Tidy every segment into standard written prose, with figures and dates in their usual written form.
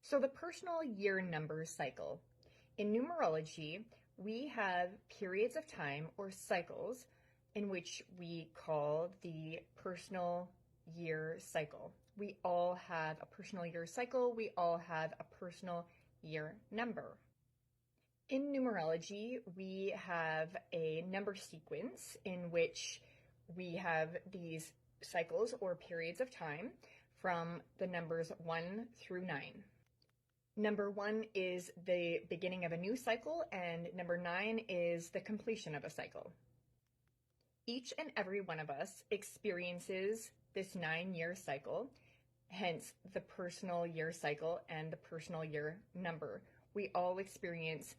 So the personal year number cycle. In numerology, we have periods of time or cycles in which we call the personal year cycle. We all have a personal year cycle. We all have a personal year number. In numerology, we have a number sequence in which we have these cycles or periods of time from the numbers 1 through 9. Number 1 is the beginning of a new cycle, and number 9 is the completion of a cycle. Each and every one of us experiences this 9-year cycle, hence the personal year cycle and the personal year number. We all experience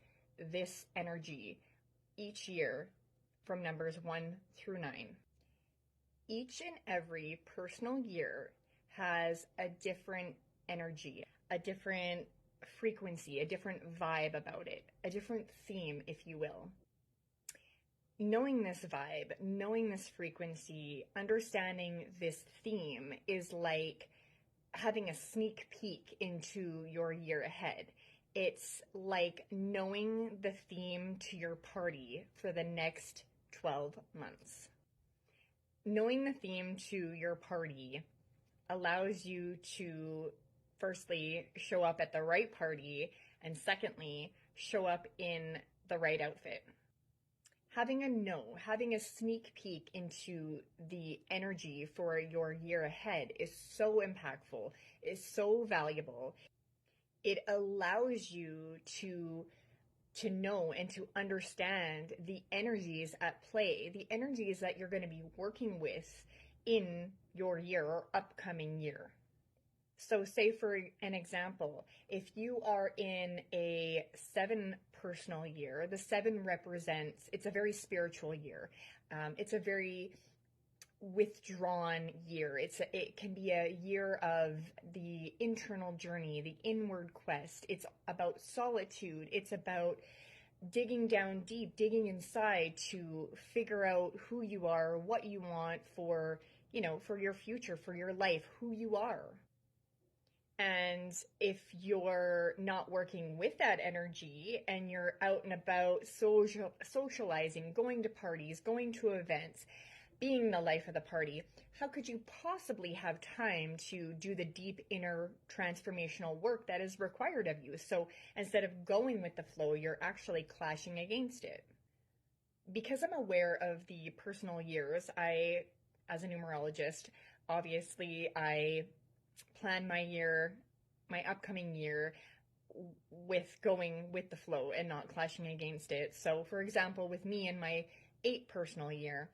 this energy each year from numbers 1 through 9. Each and every personal year has a different energy, a different frequency, a different vibe about it, a different theme, if you will. Knowing this vibe, knowing this frequency, understanding this theme is like having a sneak peek into your year ahead. It's like knowing the theme to your party for the next 12 months. Knowing the theme to your party allows you to, firstly, show up at the right party, and secondly, show up in the right outfit. Having a sneak peek into the energy for your year ahead is so impactful, is so valuable. It allows you to know and to understand the energies at play, the energies that you're going to be working with in your year or upcoming year. So say for an example, if you are in a 7 personal year, the 7 represents, it's a very spiritual year. It's a very withdrawn year. It can be a year of the internal journey, the inward quest. It's about solitude. It's about digging down deep, digging inside to figure out who you are, what you want for your future, for your life, who you are. And if you're not working with that energy and you're out and about socializing, going to parties, going to events, being the life of the party, how could you possibly have time to do the deep inner transformational work that is required of you? So instead of going with the flow, you're actually clashing against it. Because I'm aware of the personal years, as a numerologist, obviously I plan my upcoming year with going with the flow and not clashing against it. So for example, with me in my 8 personal year,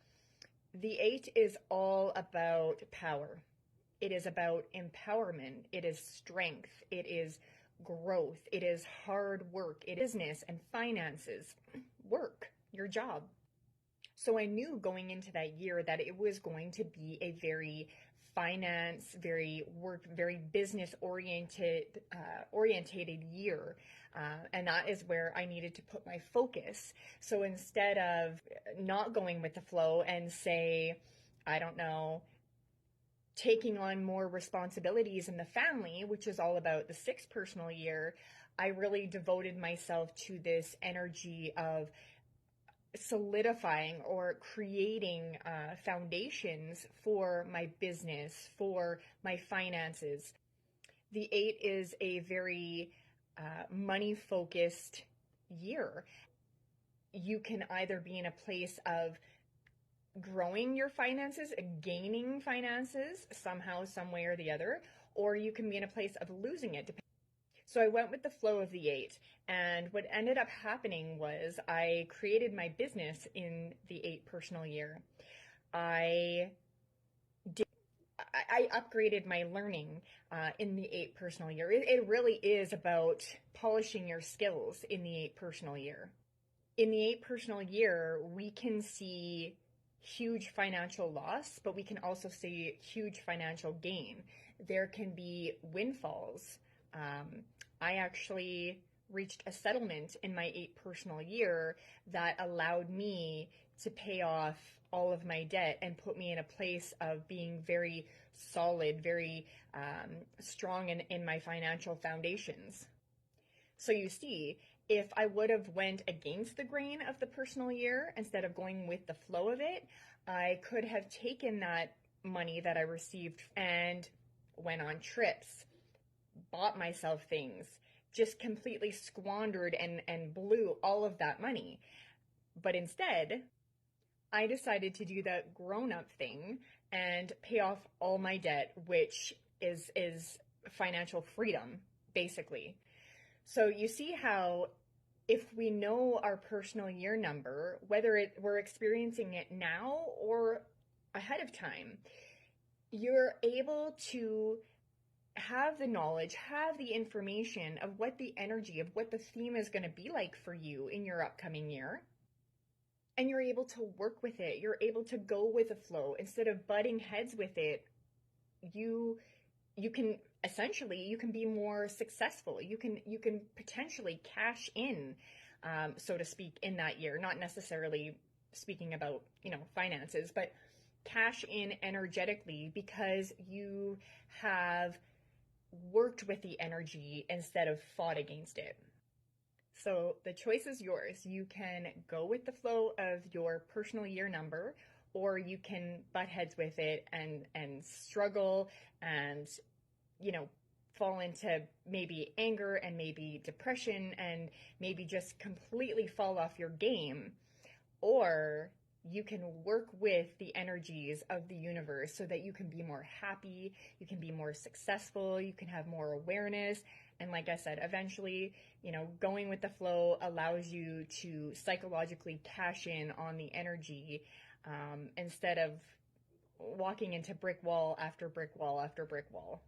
the 8 is all about power. It is about empowerment. It is strength. It is growth. It is hard work. It is business and finances, work, your job. So I knew going into that year that it was going to be a very finance, very business oriented year. And that is where I needed to put my focus. So instead of not going with the flow and say, I don't know, taking on more responsibilities in the family, which is all about the 6 personal year, I really devoted myself to this energy of solidifying or creating foundations for my business, for my finances. The 8 is a very money-focused year. You can either be in a place of growing your finances, gaining finances somehow, some way or the other, or you can be in a place of losing it. So I went with the flow of the 8, and what ended up happening was I created my business in the 8 personal year. I upgraded my learning in the 8 personal year. It really is about polishing your skills in the 8 personal year. In the 8 personal year, we can see huge financial loss, but we can also see huge financial gain. There can be windfalls. I actually reached a settlement in my 8th personal year that allowed me to pay off all of my debt and put me in a place of being very solid, very strong in my financial foundations. So you see, if I would have went against the grain of the personal year instead of going with the flow of it, I could have taken that money that I received and went on trips, bought myself things, just completely squandered and blew all of that money. But instead, I decided to do the grown-up thing and pay off all my debt, which is financial freedom, basically. So you see how if we know our personal year number, whether we're experiencing it now or ahead of time, you're able to have the knowledge, have the information of what the energy, of what the theme is going to be like for you in your upcoming year. And you're able to work with it. You're able to go with the flow instead of butting heads with it. You can essentially, you can be more successful. You can potentially cash in, so to speak, in that year. Not necessarily speaking about, finances, but cash in energetically because you have worked with the energy instead of fought against it. So the choice is yours. You can go with the flow of your personal year number, or you can butt heads with it and struggle and, fall into maybe anger and maybe depression and maybe just completely fall off your game. Or you can work with the energies of the universe so that you can be more happy, you can be more successful, you can have more awareness. And like I said, eventually, going with the flow allows you to psychologically cash in on the energy instead of walking into brick wall after brick wall after brick wall.